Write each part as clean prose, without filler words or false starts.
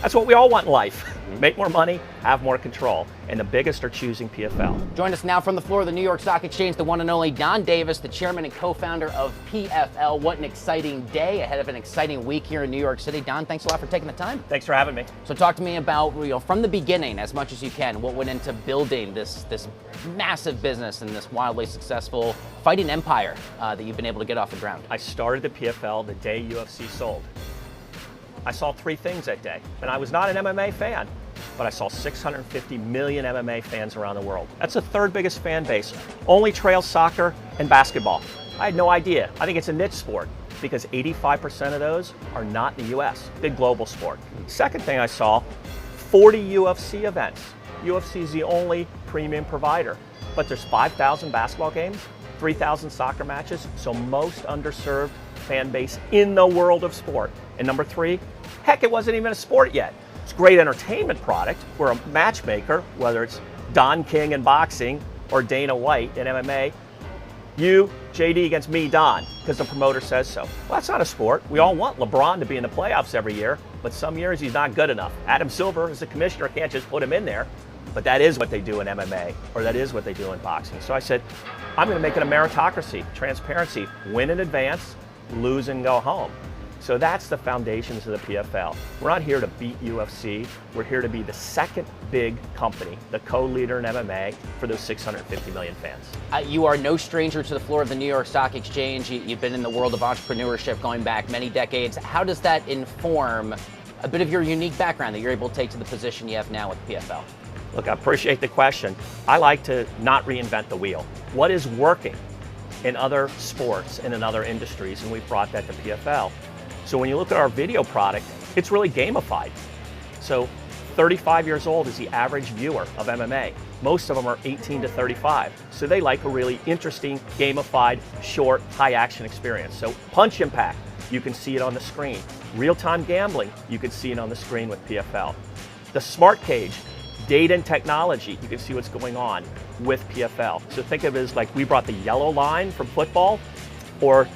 That's what we all want in life. Make more money, have more control. And the biggest are choosing PFL. Join us now from the floor of the New York Stock Exchange, the one and only Donn Davis, the chairman and co-founder of PFL. What an exciting day ahead of an exciting week here in New York City. Donn, thanks a lot for taking the time. Thanks for having me. So talk to me about, from the beginning, as much as you can, what went into building this massive business and this wildly successful fighting empire that you've been able to get off the ground. I started the PFL the day UFC sold. I saw three things that day, and I was not an MMA fan, but I saw 650 million MMA fans around the world. That's the third biggest fan base. Only trails soccer and basketball. I had no idea. I think it's a niche sport because 85% of those are not in the US, big global sport. Second thing I saw, 40 UFC events. UFC is the only premium provider, but there's 5,000 basketball games, 3,000 soccer matches, so most underserved fan base in the world of sport. And number three, heck, it wasn't even a sport yet. It's a great entertainment product. We're a matchmaker, whether it's Don King in boxing or Dana White in MMA. You, JD, against me, Don, because the promoter says so. Well, that's not a sport. We all want LeBron to be in the playoffs every year, but some years he's not good enough. Adam Silver, as the commissioner, can't just put him in there, but that is what they do in MMA, or that is what they do in boxing. So I said, I'm going to make it a meritocracy, transparency, win in advance, lose and go home. So that's the foundations of the PFL. We're not here to beat UFC. We're here to be the second big company, the co-leader in MMA for those 650 million fans. You are no stranger to the floor of the New York Stock Exchange. You've been in the world of entrepreneurship going back many decades. How does that inform a bit of your unique background that you're able to take to the position you have now with PFL? Look, I appreciate the question. I like to not reinvent the wheel. What is working in other sports and in other industries, and we've brought that to PFL. So when you look at our video product, it's really gamified. So 35 years old is the average viewer of MMA. Most of them are 18 to 35. So they like a really interesting, gamified, short, high action experience. So punch impact, you can see it on the screen. Real-time gambling, you can see it on the screen with PFL. The smart cage, data and technology, you can see what's going on with PFL. So think of it as like we brought the yellow line from football or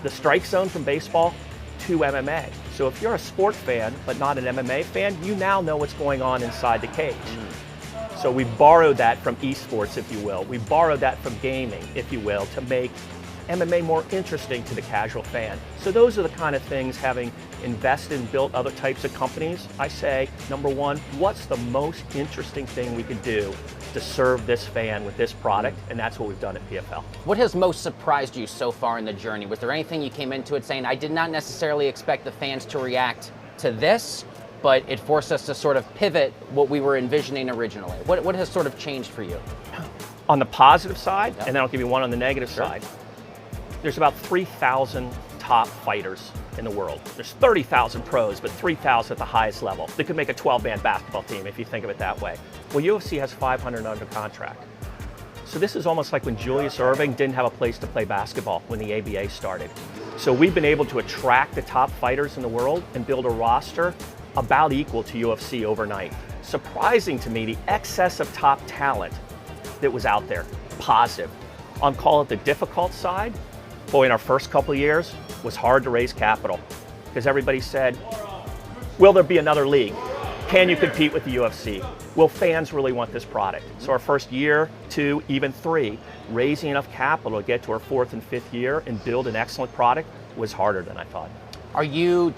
the strike zone from baseball to MMA. So if you're a sport fan but not an MMA fan, you now know what's going on inside the cage. So we borrowed that from esports, if you will. We borrowed that from gaming, if you will, to make MMA more interesting to the casual fan. So those are the kind of things, having invested and built other types of companies, I say, number one, what's the most interesting thing we can do to serve this fan with this product? And that's what we've done at PFL. What has most surprised you so far in the journey? Was there anything you came into it saying, I did not necessarily expect the fans to react to this, but it forced us to sort of pivot what we were envisioning originally? What has sort of changed for you? On the positive side, Yeah. and then I'll give you one on the negative side, there's about 3,000 top fighters in the world. There's 30,000 pros, but 3,000 at the highest level. They could make a 12-man basketball team if you think of it that way. Well, UFC has 500 under contract. So this is almost like when Julius Erving didn't have a place to play basketball when the ABA started. So we've been able to attract the top fighters in the world and build a roster about equal to UFC overnight. Surprising to me, the excess of top talent that was out there, positive. On call it the difficult side, boy, in our first couple of years, was hard to raise capital because everybody said, will there be another league? Can you compete with the UFC? Will fans really want this product? So our first year, 2, even 3, raising enough capital to get to our 4th and 5th year and build an excellent product was harder than I thought. Do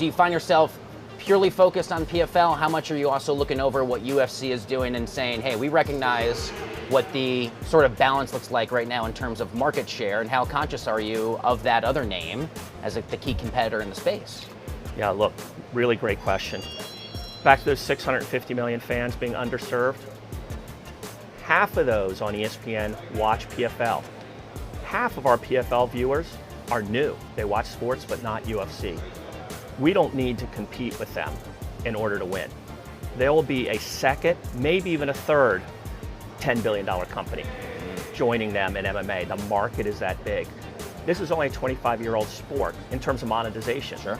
you find yourself purely focused on PFL? How much are you also looking over what UFC is doing and saying, hey, we recognize what the sort of balance looks like right now in terms of market share, and how conscious are you of that other name as the key competitor in the space? Yeah, look, really great question. Back to those 650 million fans being underserved, half of those on ESPN watch PFL. Half of our PFL viewers are new. They watch sports but not UFC. We don't need to compete with them in order to win. There will be a second, maybe even a third $10 billion company joining them in MMA. The market is that big. This is only a 25-year-old sport in terms of monetization. Sure.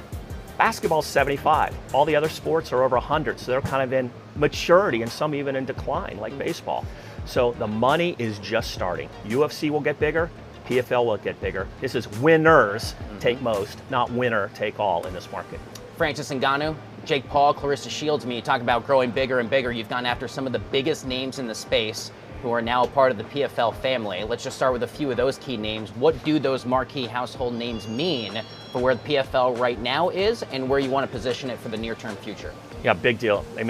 Basketball's 75. All the other sports are over 100, so they're kind of in maturity and some even in decline, like baseball. So the money is just starting. UFC will get bigger, PFL will get bigger. This is winners take most, not winner take all in this market. Francis Ngannou, Jake Paul, Clarissa Shields, I mean, you talk about growing bigger and bigger. You've gone after some of the biggest names in the space who are now a part of the PFL family. Let's just start with a few of those key names. What do those marquee household names mean for where the PFL right now is and where you want to position it for the near-term future? Yeah, big deal. They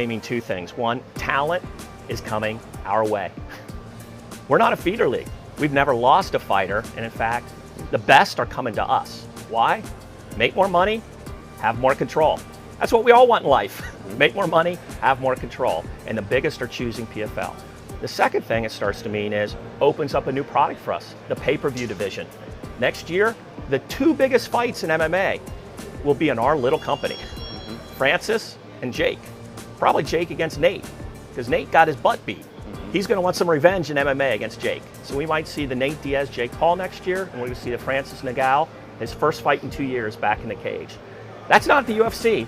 mean two things. One, talent is coming our way. We're not a feeder league. We've never lost a fighter, and in fact, the best are coming to us. Why? Make more money, have more control. That's what we all want in life. Make more money, have more control. And the biggest are choosing PFL. The second thing it starts to mean is opens up a new product for us, the pay-per-view division. Next year, the two biggest fights in MMA will be in our little company. Francis and Jake. Probably Jake against Nate, because Nate got his butt beat. He's going to want some revenge in MMA against Jake. So we might see the Nate Diaz, Jake Paul next year, and we're going to see the Francis Ngannou, his first fight in 2 years back in the cage. That's not at the UFC,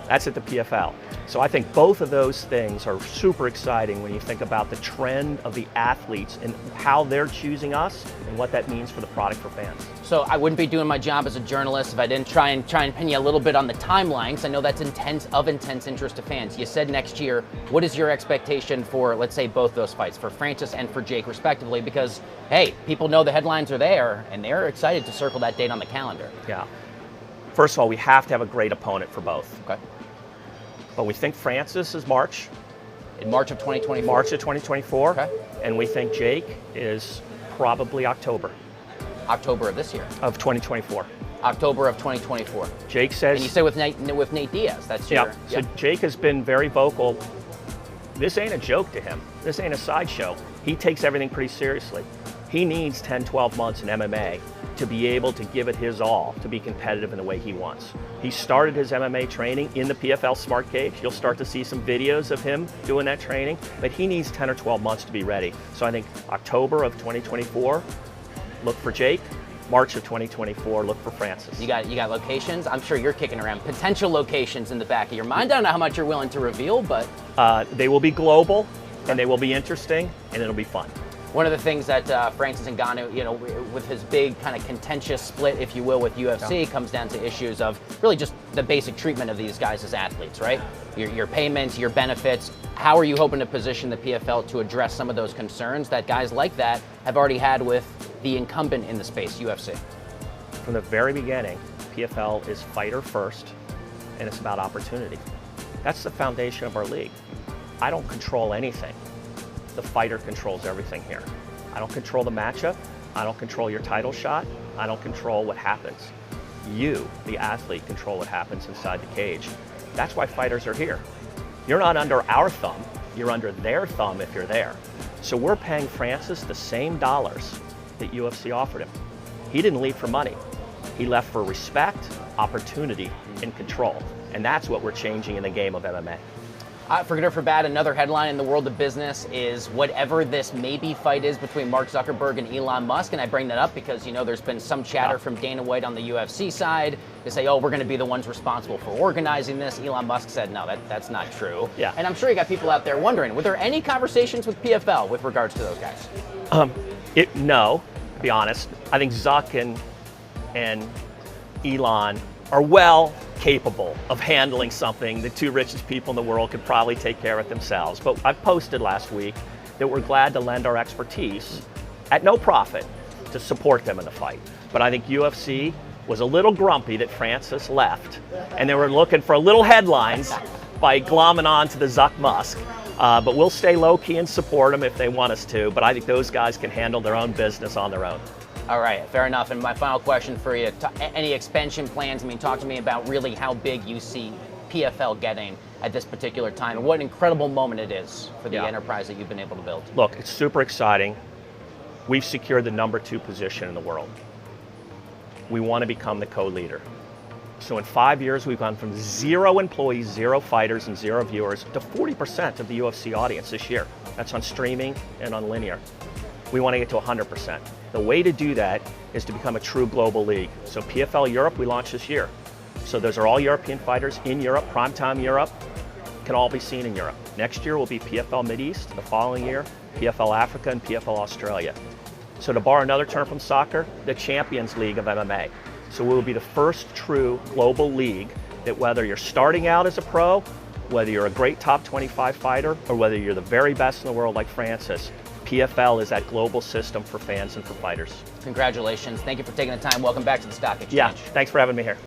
that's at the PFL. So I think both of those things are super exciting when you think about the trend of the athletes and how they're choosing us and what that means for the product for fans. So I wouldn't be doing my job as a journalist if I didn't try and pin you a little bit on the timeline, because I know that's intense interest to fans. You said next year. What is your expectation for, let's say, both those fights, for Francis and for Jake respectively? Because, hey, people know the headlines are there, and they're excited to circle that date on the calendar. Yeah. First of all, we have to have a great opponent for both. Okay. But we think Francis is March. In March of 2024? March of 2024. Okay. And we think Jake is probably October. October of this year? Of 2024. October of 2024. Jake says... And you say with Nate Diaz, that's your... Yeah. So Jake has been very vocal. This ain't a joke to him. This ain't a sideshow. He takes everything pretty seriously. He needs 10, 12 months in MMA to be able to give it his all, to be competitive in the way he wants. He started his MMA training in the PFL Smart Cage. You'll start to see some videos of him doing that training, but he needs 10 or 12 months to be ready. So I think October of 2024, look for Jake. March of 2024, look for Francis. You got locations? I'm sure you're kicking around potential locations in the back of your mind. I don't know how much you're willing to reveal, but... They will be global, and they will be interesting, and it'll be fun. One of the things that Francis Ngannou, you know, with his big kind of contentious split, if you will, with UFC, comes down to issues of really just the basic treatment of these guys as athletes, right? Your payments, your benefits. How are you hoping to position the PFL to address some of those concerns that guys like that have already had with the incumbent in the space, UFC? From the very beginning, PFL is fighter first, and it's about opportunity. That's the foundation of our league. I don't control anything. The fighter controls everything here. I don't control the matchup. I don't control your title shot. I don't control what happens. You, the athlete, control what happens inside the cage. That's why fighters are here. You're not under our thumb. You're under their thumb if you're there. So we're paying Francis the same dollars that UFC offered him. He didn't leave for money. He left for respect, opportunity, and control. And that's what we're changing in the game of MMA. For good or for bad, another headline in the world of business is whatever this maybe fight is between Mark Zuckerberg and Elon Musk. And I bring that up because, you know, there's been some chatter from Dana White on the UFC side to say, oh, we're going to be the ones responsible for organizing this. Elon Musk said, no, that's not true. Yeah. And I'm sure you got people out there wondering, were there any conversations with PFL with regards to those guys? No, to be honest. I think Zuck and Elon are well capable of handling something the two richest people in the world could probably take care of it themselves. But I posted last week that we're glad to lend our expertise at no profit to support them in the fight. But I think UFC was a little grumpy that Francis left, and they were looking for a little headlines by glomming on to the Zuck Musk. But we'll stay low-key and support them if they want us to, but I think those guys can handle their own business on their own. All right, fair enough. And my final question for you, any expansion plans? I mean, talk to me about really how big you see PFL getting at this particular time, and what an incredible moment it is for the enterprise that you've been able to build. Look, it's super exciting. We've secured the number 2 position in the world. We want to become the co-leader. So in 5 years, we've gone from 0 employees, 0 fighters, and 0 viewers to 40% of the UFC audience this year. That's on streaming and on linear. We want to get to 100%. The way to do that is to become a true global league. So PFL Europe, we launched this year. So those are all European fighters in Europe, primetime Europe, can all be seen in Europe. Next year will be PFL Mideast, the following year, PFL Africa, and PFL Australia. So to borrow another term from soccer, the Champions League of MMA. So we will be the first true global league that whether you're starting out as a pro, whether you're a great top 25 fighter, or whether you're the very best in the world like Francis, PFL is that global system for fans and for fighters. Congratulations. Thank you for taking the time. Welcome back to the Stock Exchange. Yeah, thanks for having me here.